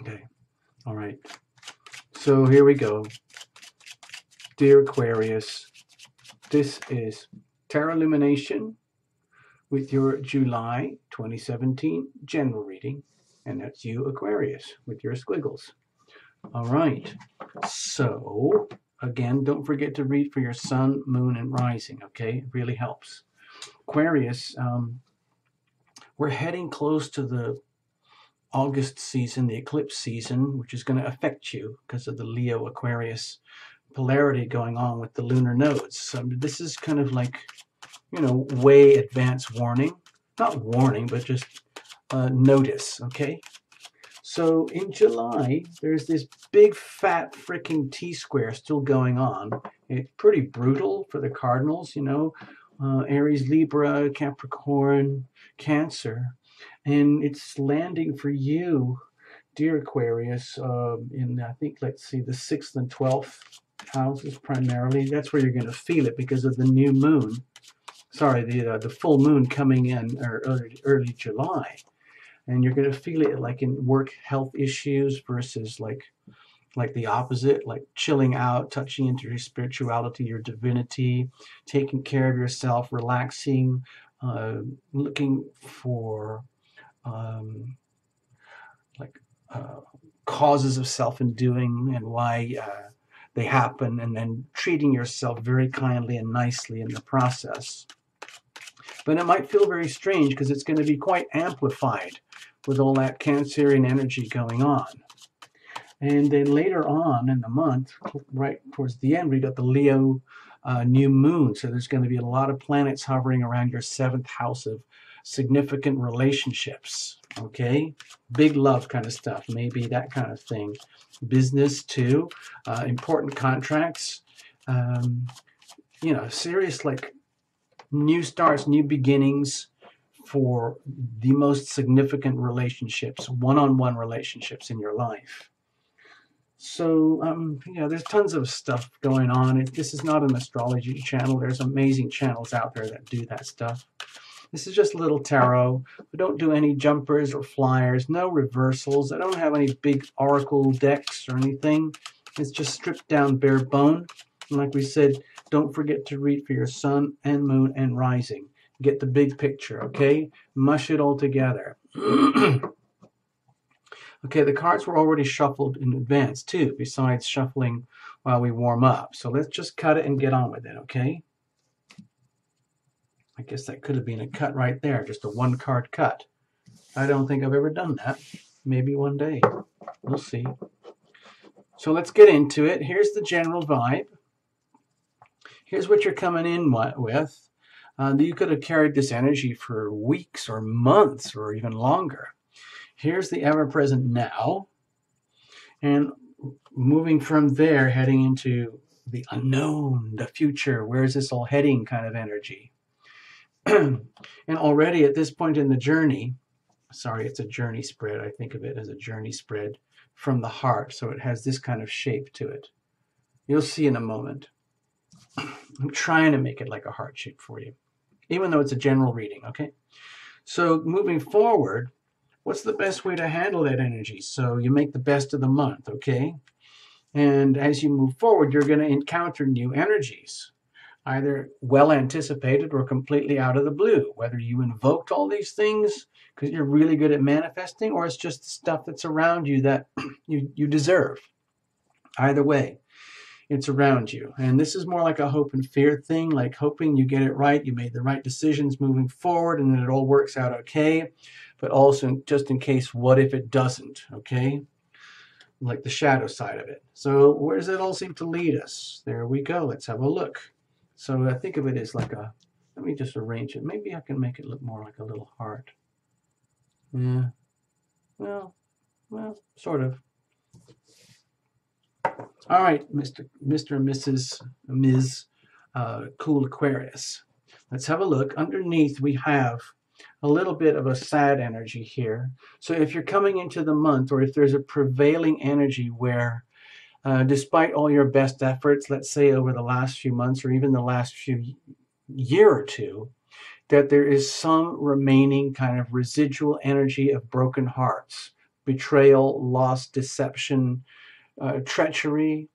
Okay. All right. So here we go. Dear Aquarius, this is Tarot Lumination with your July 2017 general reading. And that's you, Aquarius, with your squiggles. All right. So, again, don't forget to read for your sun, moon, and rising, okay? It really helps. Aquarius, we're heading close to the August season, the eclipse season, which is going to affect you because of the Leo Aquarius polarity going on with the lunar nodes. So this is kind of like, you know, way advanced warning. Not warning, but just notice, okay? So in July, there's this big fat freaking T-square still going on. It's pretty brutal for the cardinals, you know, Aries, Libra, Capricorn, Cancer. And it's landing for you, dear Aquarius, in, I think, let's see, the 6th and 12th houses primarily. That's where you're going to feel it because of the new moon. Sorry, the full moon coming in early July. And you're going to feel it like in work health issues versus like the opposite, like chilling out, touching into your spirituality, your divinity, taking care of yourself, relaxing, looking for causes of self-undoing and why they happen, and then treating yourself very kindly and nicely in the process. But it might feel very strange because it's going to be quite amplified with all that Cancerian energy going on. And then later on in the month, right towards the end, we got the Leo new moon. So there's going to be a lot of planets hovering around your 7th house of significant relationships. Okay? Big love kind of stuff, maybe that kind of thing. Business too, important contracts, you know, serious like new starts, new beginnings for the most significant relationships, one-on-one relationships in your life. So, yeah, there's tons of stuff going on. This is not an astrology channel. There's amazing channels out there that do that stuff. This is just a little tarot. We don't do any jumpers or flyers, no reversals. I don't have any big oracle decks or anything. It's just stripped down bare bone. And like we said, don't forget to read for your sun and moon and rising. Get the big picture, okay? Mush it all together. Okay, the cards were already shuffled in advance too, besides shuffling while we warm up. So let's just cut it and get on with it, okay? I guess that could have been a cut right there, just a one-card cut. I don't think I've ever done that. Maybe one day. We'll see. So let's get into it. Here's the general vibe. Here's what you're coming in with. You could have carried this energy for weeks or months or even longer. Here's the ever-present now. And moving from there, heading into the unknown, the future. Where's this all heading kind of energy? And already at this point in the journey, sorry, it's a journey spread. I think of it as a journey spread from the heart. So it has this kind of shape to it. You'll see in a moment. I'm trying to make it like a heart shape for you, even though it's a general reading, okay? So moving forward, what's the best way to handle that energy? So you make the best of the month, okay? And as you move forward, you're going to encounter new energies, either well anticipated or completely out of the blue, whether you invoked all these things because you're really good at manifesting, or it's just the stuff that's around you that you deserve. Either way, it's around you. And this is more like a hope and fear thing, like hoping you get it right, you made the right decisions moving forward, and then it all works out okay. But also just in case, what if it doesn't, okay? Like the shadow side of it. So where does it all seem to lead us? There we go. Let's have a look. So I think of it as like a, let me just arrange it. Maybe I can make it look more like a little heart. Yeah. Well, sort of. All right, Mr. and Mrs. Ms. Cool Aquarius. Let's have a look. Underneath we have a little bit of a sad energy here. So if you're coming into the month, or if there's a prevailing energy where despite all your best efforts, let's say over the last few months or even the last year or two, that there is some remaining kind of residual energy of broken hearts, betrayal, loss, deception, treachery.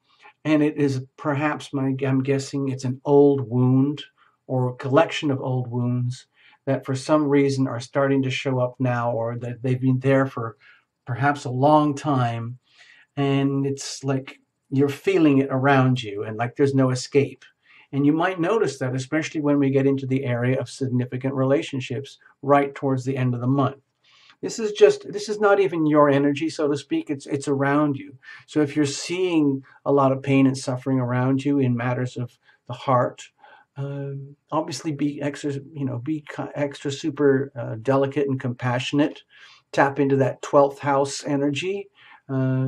And it is perhaps, I'm guessing it's an old wound or a collection of old wounds that for some reason are starting to show up now, or that they've been there for perhaps a long time. And it's like you're feeling it around you and like there's no escape. And you might notice that, especially when we get into the area of significant relationships right towards the end of the month. This is not even your energy, so to speak. It's around you. So if you're seeing a lot of pain and suffering around you in matters of the heart, obviously be extra, be extra super delicate and compassionate. Tap into that 12th house energy. March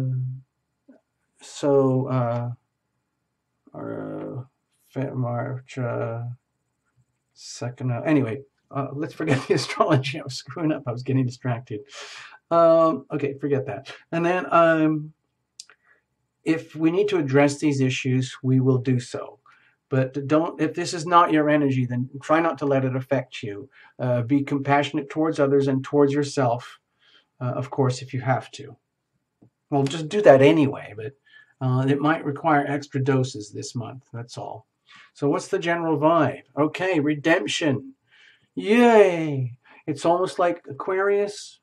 2nd. Anyway. Let's forget the astrology. I was screwing up. I was getting distracted. Okay, forget that. And then if we need to address these issues, we will do so. But if this is not your energy, then try not to let it affect you. Be compassionate towards others and towards yourself, of course, if you have to. Well, just do that anyway, but it might require extra doses this month. That's all. So what's the general vibe? Okay, redemption. Yay! It's almost like Aquarius.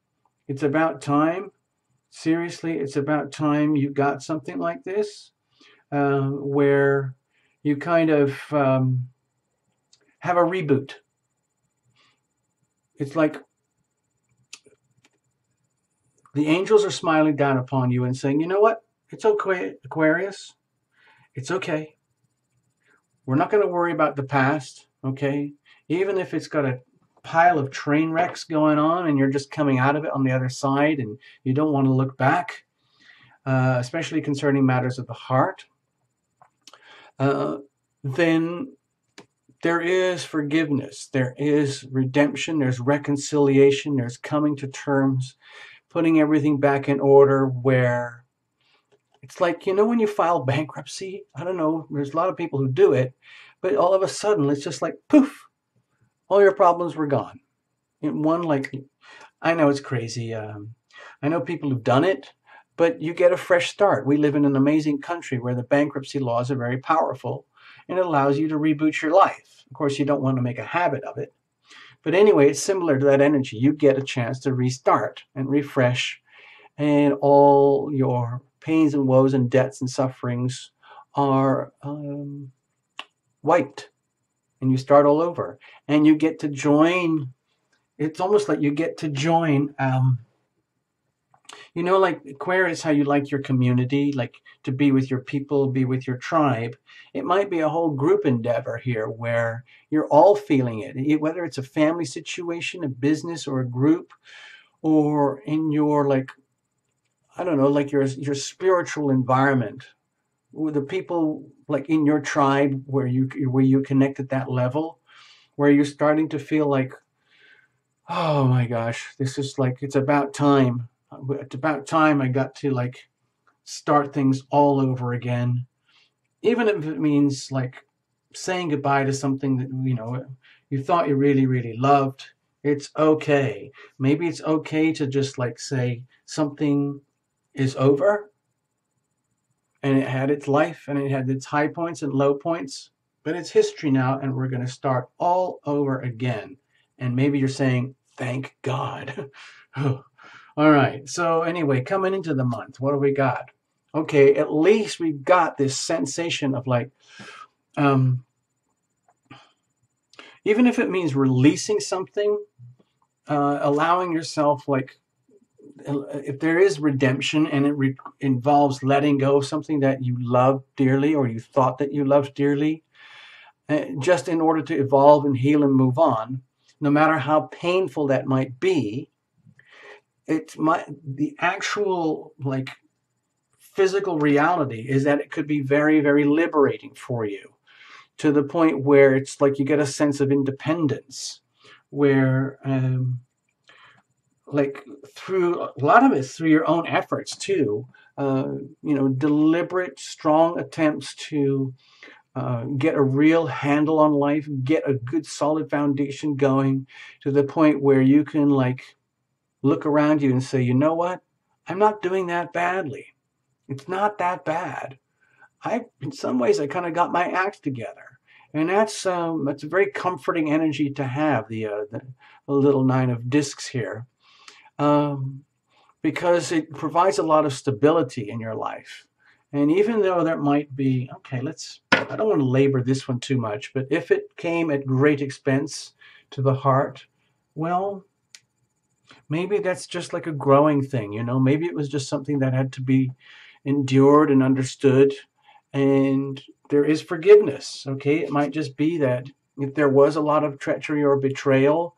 It's about time. Seriously, it's about time you got something like this, where you kind of have a reboot. It's like the angels are smiling down upon you and saying, you know what? It's okay, Aquarius. It's okay. We're not going to worry about the past, okay? Even if it's got a pile of train wrecks going on and you're just coming out of it on the other side and you don't want to look back, especially concerning matters of the heart, then there is forgiveness, there is redemption, there's reconciliation, there's coming to terms, putting everything back in order, where it's like, when you file bankruptcy, I don't know, there's a lot of people who do it, but all of a sudden it's just like poof, all your problems were gone. In one, I know it's crazy. I know people who've done it, but you get a fresh start. We live in an amazing country where the bankruptcy laws are very powerful, and it allows you to reboot your life. Of course, you don't want to make a habit of it. But anyway, it's similar to that energy. You get a chance to restart and refresh, and all your pains and woes and debts and sufferings are wiped. And you start all over, and you get to join. It's almost like you get to join, like Aquarius, how you like your community, like to be with your people, be with your tribe. It might be a whole group endeavor here where you're all feeling it, whether it's a family situation, a business, or a group, or in your, I don't know, like your spiritual environment. With the people like in your tribe where you connect at that level, where you're starting to feel like, oh my gosh, this is like, it's about time. It's about time I got to start things all over again. Even if it means saying goodbye to something that, you thought you really, really loved. It's okay. Maybe it's okay to just say something is over. And it had its life, and it had its high points and low points, but it's history now, and we're going to start all over again. And maybe you're saying, thank God. All right. So anyway, coming into the month, what do we got? Okay, at least we've got this sensation of even if it means releasing something, allowing yourself if there is redemption and it involves letting go of something that you love dearly or you thought that you loved dearly, just in order to evolve and heal and move on, no matter how painful that might be, the actual physical reality is that it could be very, very liberating for you, to the point where it's like you get a sense of independence, where through a lot of it's through your own efforts too, deliberate, strong attempts to get a real handle on life, get a good solid foundation going, to the point where you can look around you and say, you know what, I'm not doing that badly. It's not that bad. In some ways, I kind of got my act together. And that's a very comforting energy to have, the little 9 of discs here. Because it provides a lot of stability in your life. And even though there might be, okay, I don't want to labor this one too much, but if it came at great expense to the heart, well, maybe that's just like a growing thing, you know? Maybe it was just something that had to be endured and understood, and there is forgiveness, okay? It might just be that if there was a lot of treachery or betrayal,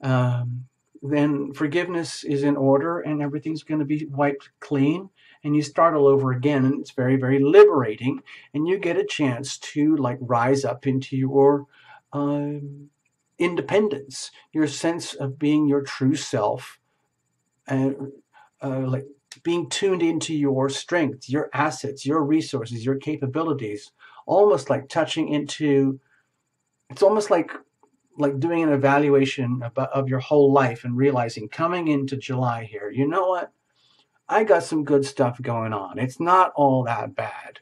then forgiveness is in order and everything's going to be wiped clean and you start all over again, and it's very, very liberating, and you get a chance to like rise up into your independence, your sense of being your true self, and like being tuned into your strengths, your assets, your resources, your capabilities, almost like touching into, it's almost like doing an evaluation of your whole life and realizing coming into July here, you know what? I got some good stuff going on. It's not all that bad.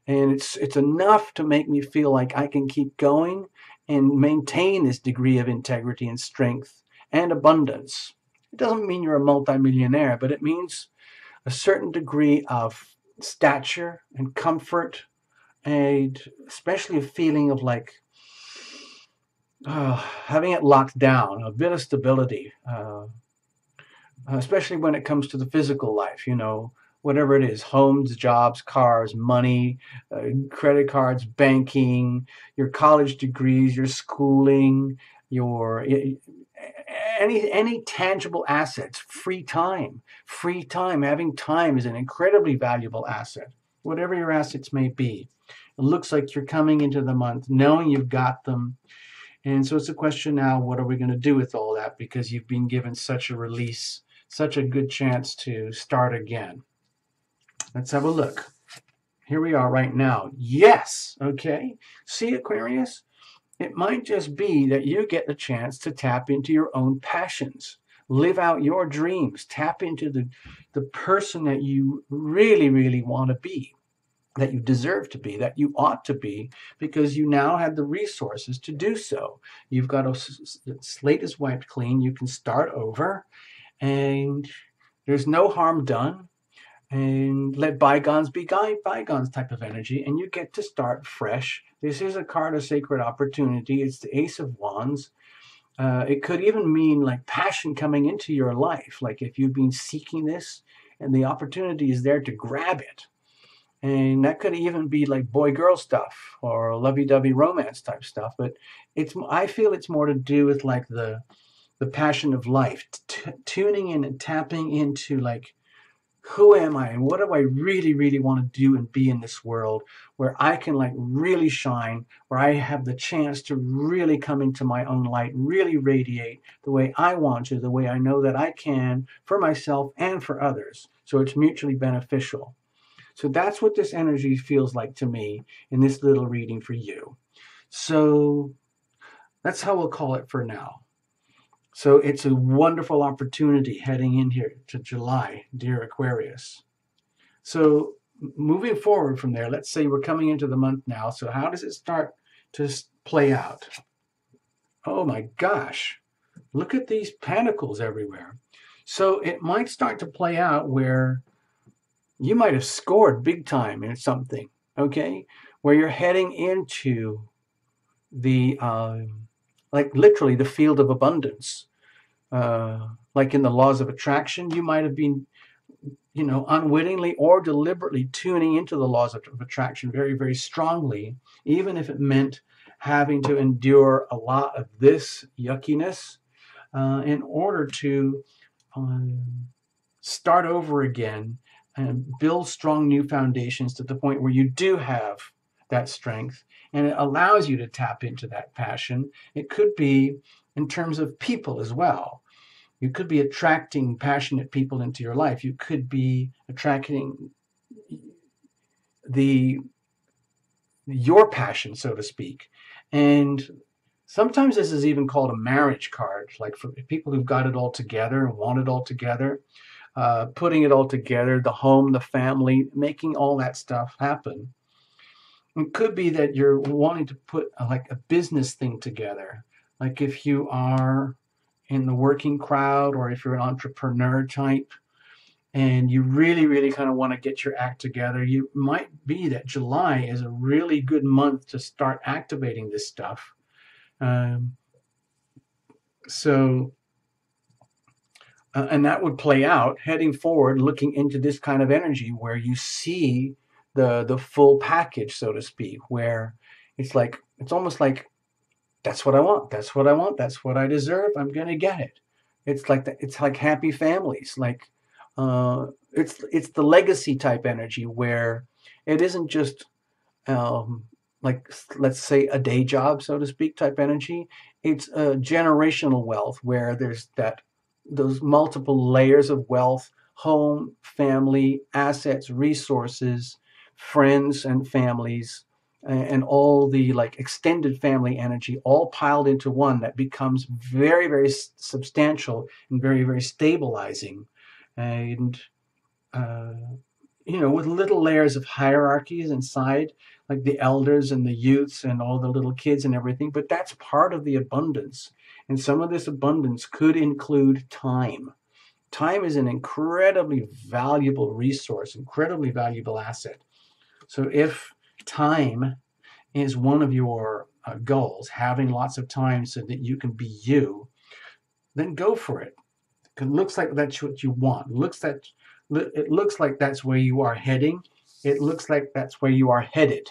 And it's enough to make me feel like I can keep going and maintain this degree of integrity and strength and abundance. It doesn't mean you're a multimillionaire, but it means a certain degree of stature and comfort, and especially a feeling of like having it locked down, a bit of stability, especially when it comes to the physical life, you know, whatever it is, homes, jobs, cars, money, credit cards, banking, your college degrees, your schooling, your any tangible assets, free time. Having time is an incredibly valuable asset, whatever your assets may be. It looks like you're coming into the month knowing you've got them. And so it's a question now, what are we going to do with all that? Because you've been given such a release, such a good chance to start again. Let's have a look. Here we are right now. Yes. Okay. See, Aquarius? It might just be that you get the chance to tap into your own passions, live out your dreams, tap into the person that you really, really want to be, that you deserve to be, that you ought to be, because you now have the resources to do so. You've got the slate is wiped clean. You can start over, and there's no harm done. And let bygones be bygones type of energy, and you get to start fresh. This is a card of sacred opportunity. It's the Ace of Wands. It could even mean like passion coming into your life, like if you've been seeking this and the opportunity is there to grab it. And that could even be like boy-girl stuff or lovey-dovey romance type stuff. But I feel it's more to do with like the passion of life, tuning in and tapping into like, who am I and what do I really, really want to do and be in this world where I can like really shine, where I have the chance to really come into my own light, really radiate the way I want to, the way I know that I can for myself and for others. So it's mutually beneficial. So that's what this energy feels like to me in this little reading for you. So that's how we'll call it for now. So it's a wonderful opportunity heading in here to July, dear Aquarius. So moving forward from there, let's say we're coming into the month now. So how does it start to play out? Oh my gosh, look at these pentacles everywhere. So it might start to play out where you might have scored big time in something, okay? Where you're heading into the like literally the field of abundance. Like in the laws of attraction, you might have been, you know, unwittingly or deliberately tuning into the laws of attraction very, very strongly, even if it meant having to endure a lot of this yuckiness in order to start over again and build strong new foundations to the point where you do have that strength, and it allows you to tap into that passion. It could be in terms of people as well. You could be attracting passionate people into your life. You could be attracting your passion, so to speak. And sometimes this is even called a marriage card, like for people who've got it all together and want it all together. putting it all together, the home, the family, making all that stuff happen. It could be that you're wanting to put like a business thing together. Like if you are in the working crowd, or if you're an entrepreneur type, and you really, really kind of want to get your act together, you might be that July is a really good month to start activating this stuff. And that would play out heading forward, looking into this kind of energy where you see the full package, so to speak, where it's like, it's almost like, that's what I want, that's what I want, that's what I deserve, I'm gonna get it. It's like it's like happy families, like it's the legacy type energy where it isn't just like, let's say, a day job, so to speak, type energy. It's a generational wealth where there's those multiple layers of wealth: home, family, assets, resources, friends and families, and all the like extended family energy all piled into one that becomes very, very substantial and very, very stabilizing. And with little layers of hierarchies inside, like the elders and the youths and all the little kids and everything. But that's part of the abundance. And some of this abundance could include time. Time is an incredibly valuable resource, incredibly valuable asset. So if time is one of your goals, having lots of time so that you can be you, then go for it. It looks like that's what you want. It looks like that's where you are heading. It looks like that's where you are headed.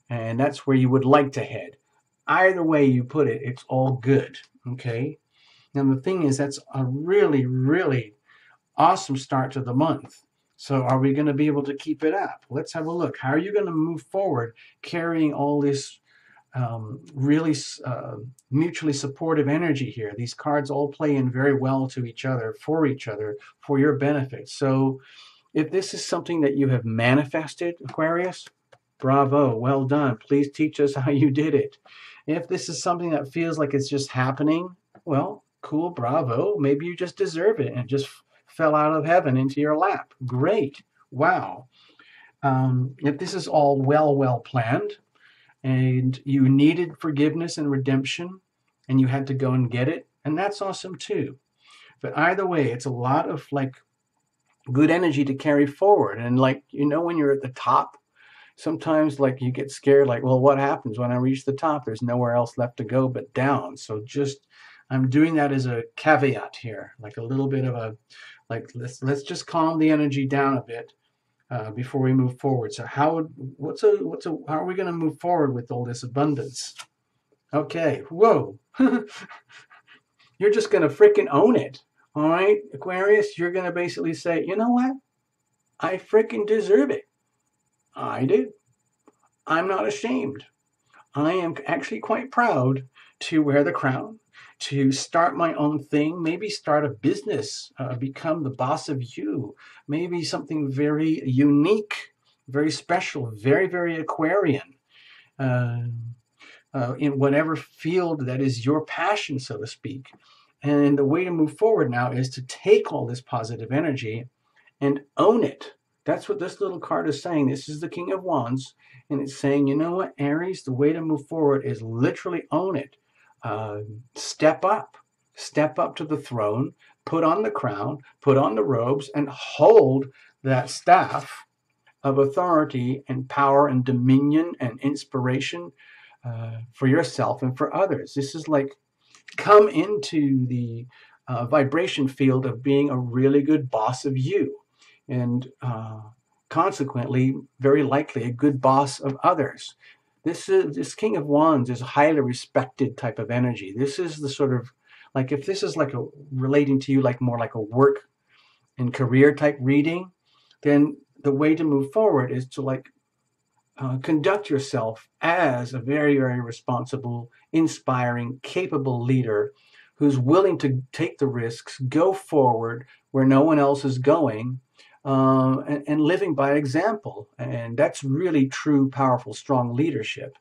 And that's where you would like to head. Either way you put it, it's all good. Okay? Now the thing is, that's a really, really awesome start to the month. So are we going to be able to keep it up? Let's have a look. How are you going to move forward carrying all this really mutually supportive energy here? These cards all play in very well to each other, for your benefit. So if this is something that you have manifested, Aquarius, bravo, well done. Please teach us how you did it. If this is something that feels like it's just happening, well, cool, bravo. Maybe you just deserve it and it just fell out of heaven into your lap. Great. Wow. If this is all well planned, and you needed forgiveness and redemption, and you had to go and get it, and that's awesome too. But either way, it's a lot of like good energy to carry forward. And like, when you're at the top, sometimes like you get scared, like, well, what happens when I reach the top? There's nowhere else left to go but down. So I'm doing that as a caveat here, like a little bit of a, like, let's just calm the energy down a bit before we move forward. So how are we going to move forward with all this abundance? Okay, whoa. You're just going to freaking own it. All right, Aquarius, you're going to basically say, you know what? I freaking deserve it. I do. I'm not ashamed. I am actually quite proud to wear the crown, to start my own thing, maybe start a business, become the boss of you, maybe something very unique, very special, very, very Aquarian, in whatever field that is your passion, so to speak. And the way to move forward now is to take all this positive energy and own it. That's what this little card is saying. This is the King of Wands, and it's saying, you know what, Aries, the way to move forward is literally own it. Step up to the throne, put on the crown, put on the robes, and hold that staff of authority and power and dominion and inspiration for yourself and for others. This is like, come into the vibration field of being a really good boss of you, and consequently, very likely, a good boss of others. This King of Wands is a highly respected type of energy. This is the sort of, like, if this is like relating to you like more like a work and career type reading, then the way to move forward is to like conduct yourself as a very, very responsible, inspiring, capable leader who's willing to take the risks, go forward where no one else is going, and living by example. And that's really true, powerful, strong leadership.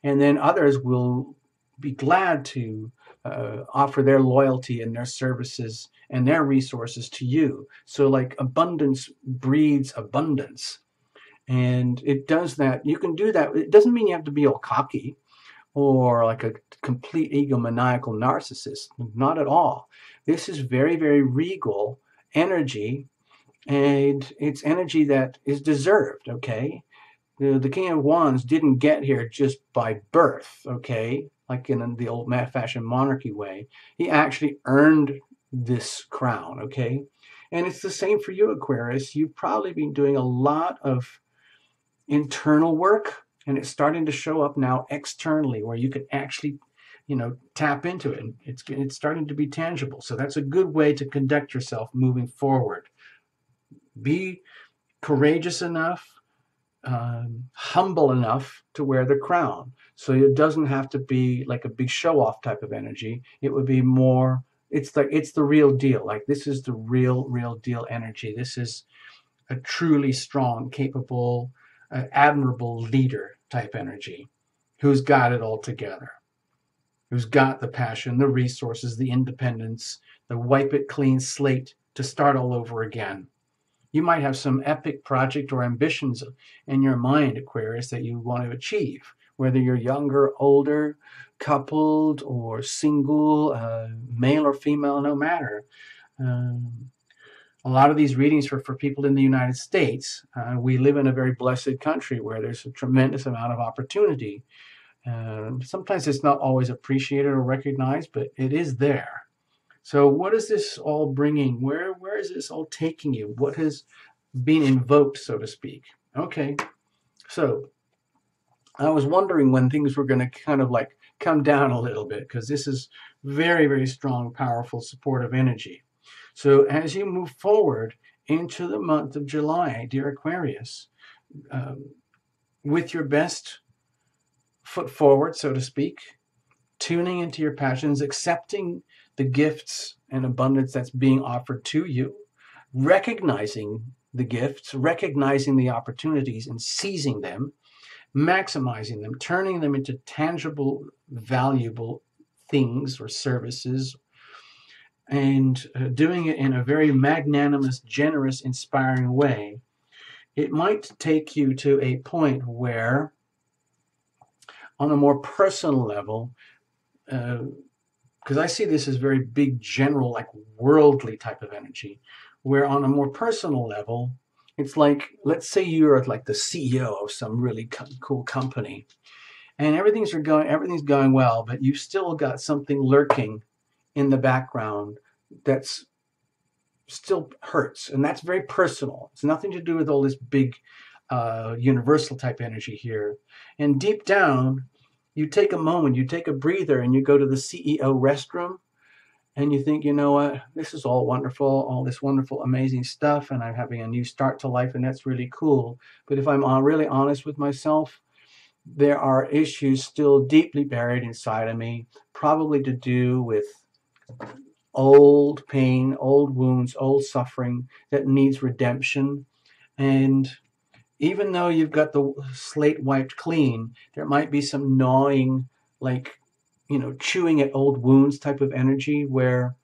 And then others will be glad to offer their loyalty and their services and their resources to you. So like abundance breeds abundance. And it does that. You can do that. It doesn't mean you have to be all cocky or like a complete egomaniacal narcissist. Not at all. This is very, very regal energy, and it's energy that is deserved, okay? The King of Wands didn't get here just by birth, okay? Like in the old fashioned monarchy way. He actually earned this crown, okay? And it's the same for you, Aquarius. You've probably been doing a lot of internal work, and it's starting to show up now externally where you can actually, you know, tap into it. It's starting to be tangible. So that's a good way to conduct yourself moving forward. Be courageous enough, humble enough to wear the crown. So it doesn't have to be like a big show-off type of energy. It would be more, it's the real deal. Like this is the real deal energy. This is a truly strong, capable, admirable leader type energy who's got it all together, who's got the passion, the resources, the independence, the wipe it clean slate to start all over again. You might have some epic project or ambitions in your mind, Aquarius, that you want to achieve, whether you're younger, older, coupled, or single, male or female, no matter. A lot of these readings are for people in the United States. We live in a very blessed country where there's a tremendous amount of opportunity. Sometimes it's not always appreciated or recognized, but it is there. So what is this all bringing? Where is this all taking you? What has been invoked, so to speak? Okay, so I was wondering when things were going to kind of like come down a little bit, because this is very, very strong, powerful, supportive energy. So as you move forward into the month of July, dear Aquarius, with your best foot forward, so to speak, tuning into your passions, accepting the gifts and abundance that's being offered to you, recognizing the gifts, recognizing the opportunities and seizing them, maximizing them, turning them into tangible, valuable things or services, and doing it in a very magnanimous, generous, inspiring way. It might take you to a point where, on a more personal level, because I see this as very big, general, like worldly type of energy, where on a more personal level, it's like, let's say you're like the CEO of some really cool company, and everything's going well, but you've still got something lurking in the background that's still hurts, and that's very personal. It's nothing to do with all this big universal type energy here. And deep down, you take a moment, you take a breather, and you go to the CEO restroom, and you think, you know what, this is all wonderful, all this wonderful, amazing stuff, and I'm having a new start to life, and that's really cool. But if I'm really honest with myself, there are issues still deeply buried inside of me, probably to do with old pain, old wounds, old suffering that needs redemption. And even though you've got the slate wiped clean, there might be some gnawing, like, you know, chewing at old wounds type of energy where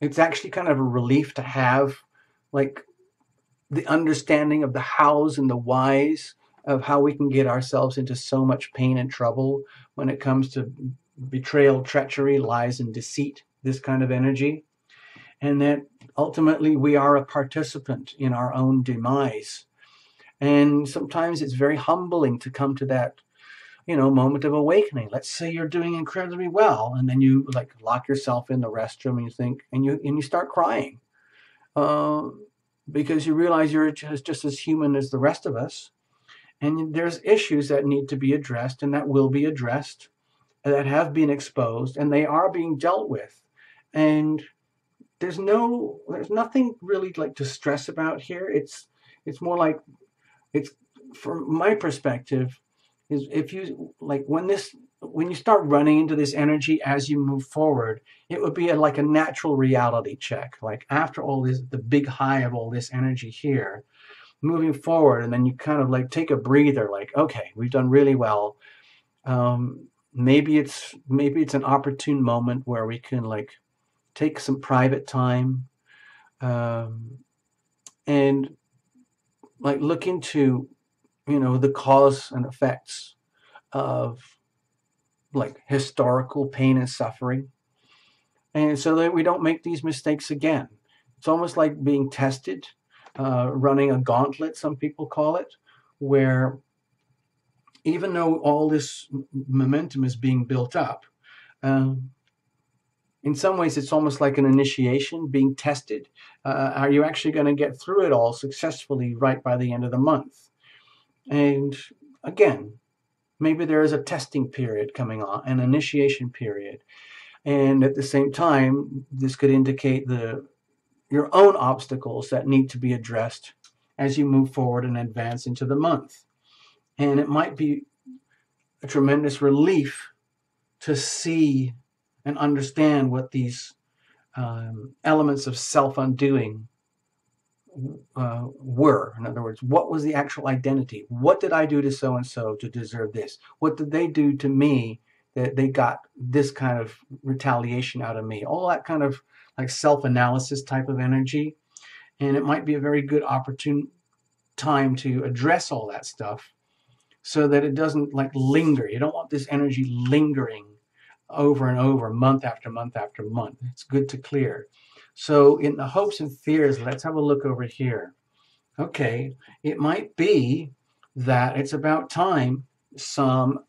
it's actually kind of a relief to have, like, the understanding of the hows and the whys of how we can get ourselves into so much pain and trouble when it comes to betrayal, treachery, lies, and deceit, this kind of energy. And that ultimately we are a participant in our own demise. And sometimes it's very humbling to come to that, you know, moment of awakening. Let's say you're doing incredibly well, and then you like lock yourself in the restroom and you think, and you start crying because you realize you're just as human as the rest of us, and there's issues that need to be addressed, and that will be addressed, that have been exposed, and they are being dealt with. And there's nothing really like to stress about here. It's more like, it's, from my perspective, is if you like when you start running into this energy as you move forward, it would be like a natural reality check. Like after all this, the big high of all this energy here, moving forward, and then you kind of like take a breather, like, okay, we've done really well. maybe it's an opportune moment where we can like take some private time, and like look into, you know, the cause and effects of like historical pain and suffering, and so that we don't make these mistakes again. It's almost like being tested, running a gauntlet, some people call it, where even though all this momentum is being built up, in some ways it's almost like an initiation being tested. Are you actually going to get through it all successfully right by the end of the month? And again, maybe there is a testing period coming on, an initiation period. And at the same time, this could indicate your own obstacles that need to be addressed as you move forward and advance into the month. And it might be a tremendous relief to see and understand what these elements of self-undoing were. In other words, what was the actual identity? What did I do to so-and-so to deserve this? What did they do to me that they got this kind of retaliation out of me? All that kind of like self-analysis type of energy. And it might be a very good opportune time to address all that stuff so that it doesn't like linger. You don't want this energy lingering over and over, month after month after month. It's good to clear. So in the hopes and fears, let's have a look over here. Okay, it might be that it's about time something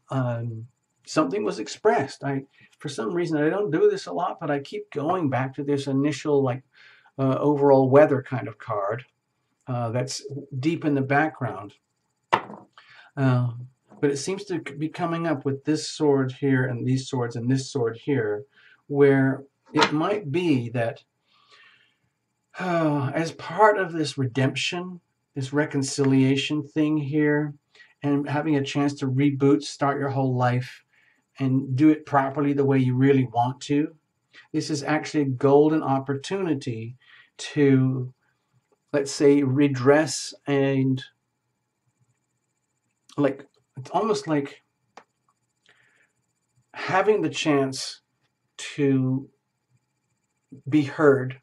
was expressed. For some reason, I don't do this a lot, but I keep going back to this initial like overall weather kind of card that's deep in the background. But it seems to be coming up with this sword here and these swords and this sword here, where it might be that as part of this redemption, this reconciliation thing here, and having a chance to reboot, start your whole life, and do it properly the way you really want to, this is actually a golden opportunity to, let's say, redress and like, it's almost like having the chance to be heard,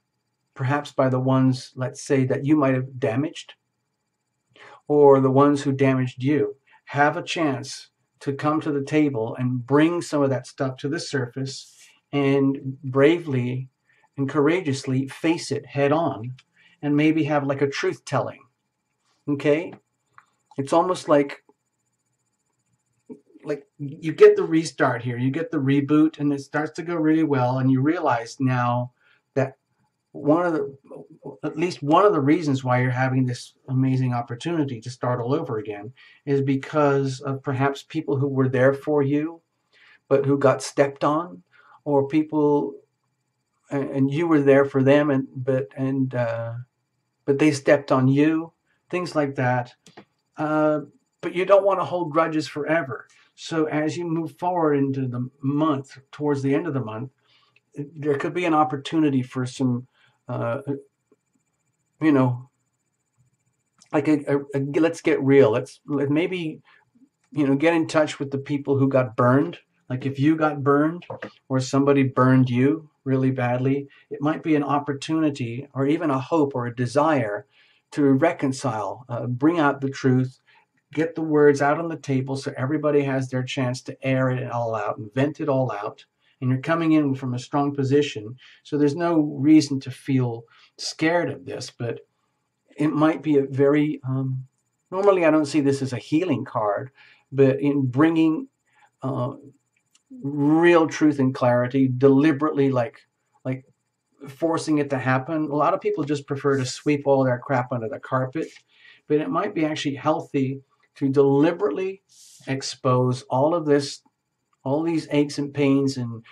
perhaps by the ones, let's say, that you might have damaged, or the ones who damaged you. Have a chance to come to the table and bring some of that stuff to the surface and bravely and courageously face it head on, and maybe have like a truth telling. Okay? It's almost like you get the restart here, you get the reboot, and it starts to go really well, and you realize now that at least one of the reasons why you're having this amazing opportunity to start all over again is because of perhaps people who were there for you but who got stepped on, or people and you were there for them but they stepped on you, things like that. But you don't want to hold grudges forever. So as you move forward into the month, towards the end of the month, there could be an opportunity for some, you know, like let's get real. Let's maybe, you know, get in touch with the people who got burned. Like if you got burned or somebody burned you really badly, it might be an opportunity or even a hope or a desire to reconcile, bring out the truth, get the words out on the table so everybody has their chance to air it all out and vent it all out. And you're coming in from a strong position, so there's no reason to feel scared of this, but it might be a very, normally I don't see this as a healing card, but in bringing real truth and clarity, deliberately like forcing it to happen. A lot of people just prefer to sweep all their crap under the carpet, but it might be actually healthy to deliberately expose all of this, all these aches and pains and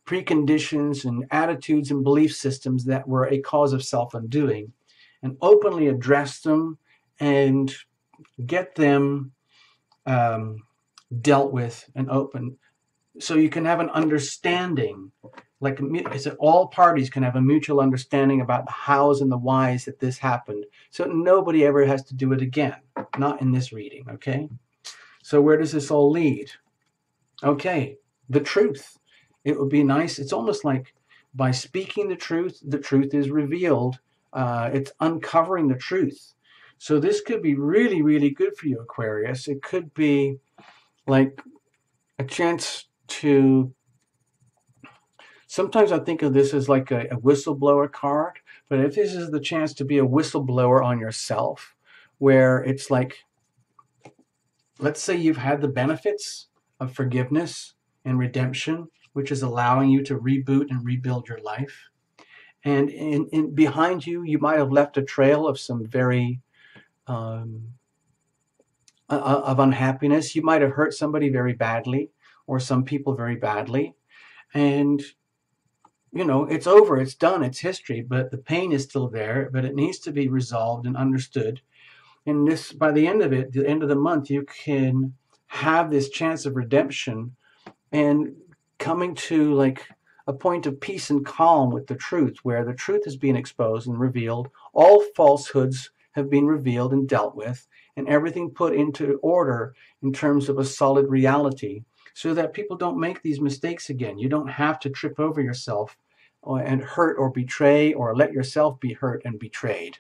preconditions and attitudes and belief systems that were a cause of self-undoing, and openly address them and get them dealt with and open, so you can have an understanding, like all parties can have a mutual understanding about the hows and the whys that this happened, so nobody ever has to do it again. Not in this reading, okay? So where does this all lead? Okay, the truth. It would be nice. It's almost like by speaking the truth is revealed. It's uncovering the truth. So this could be really, really good for you, Aquarius. It could be like a chance to, sometimes I think of this as like a whistleblower card, but if this is the chance to be a whistleblower on yourself, where it's like, let's say you've had the benefits of forgiveness and redemption, which is allowing you to reboot and rebuild your life. And in behind you, you might have left a trail of some very of unhappiness. You might have hurt somebody very badly, or some people very badly, and you know, it's over, it's done, it's history, but the pain is still there, but it needs to be resolved and understood. And this, by the end of it, the end of the month, you can have this chance of redemption and coming to like a point of peace and calm with the truth, where the truth is being exposed and revealed. All falsehoods have been revealed and dealt with, and everything put into order in terms of a solid reality, so that people don't make these mistakes again. You don't have to trip over yourself and hurt or betray, or let yourself be hurt and betrayed.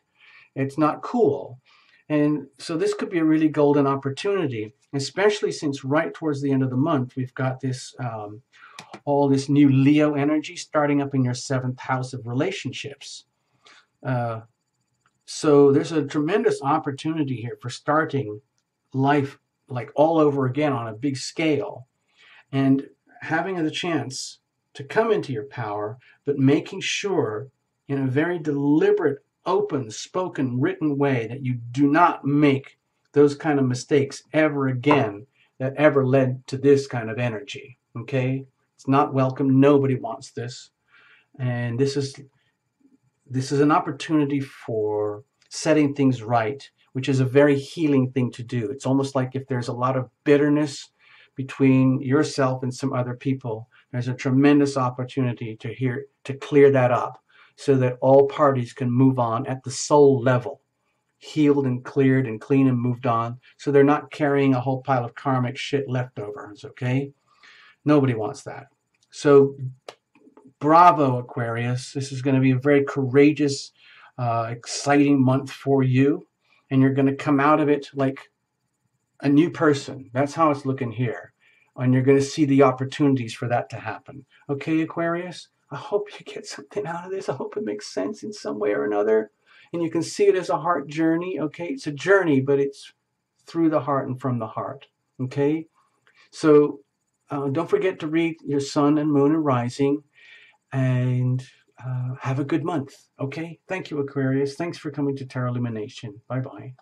It's not cool. And so this could be a really golden opportunity, especially since right towards the end of the month, we've got this all this new Leo energy starting up in your 7th house of relationships. So there's a tremendous opportunity here for starting life like all over again on a big scale, and having the chance to come into your power, but making sure in a very deliberate, open, spoken, written way that you do not make those kind of mistakes ever again that ever led to this kind of energy. Okay? It's not welcome. Nobody wants this. And this is an opportunity for setting things right, which is a very healing thing to do. It's almost like if there's a lot of bitterness between yourself and some other people, there's a tremendous opportunity to clear that up, so that all parties can move on at the soul level, healed and cleared and clean and moved on, so they're not carrying a whole pile of karmic shit leftovers, okay? Nobody wants that. So bravo, Aquarius. This is going to be a very courageous, exciting month for you, and you're going to come out of it like a new person. That's how it's looking here. And you're going to see the opportunities for that to happen. Okay, Aquarius? I hope you get something out of this. I hope it makes sense in some way or another. And you can see it as a heart journey. Okay, it's a journey, but it's through the heart and from the heart. Okay? So don't forget to read your sun and moon and rising. And have a good month. Okay? Thank you, Aquarius. Thanks for coming to Tarot Lumination. Bye-bye.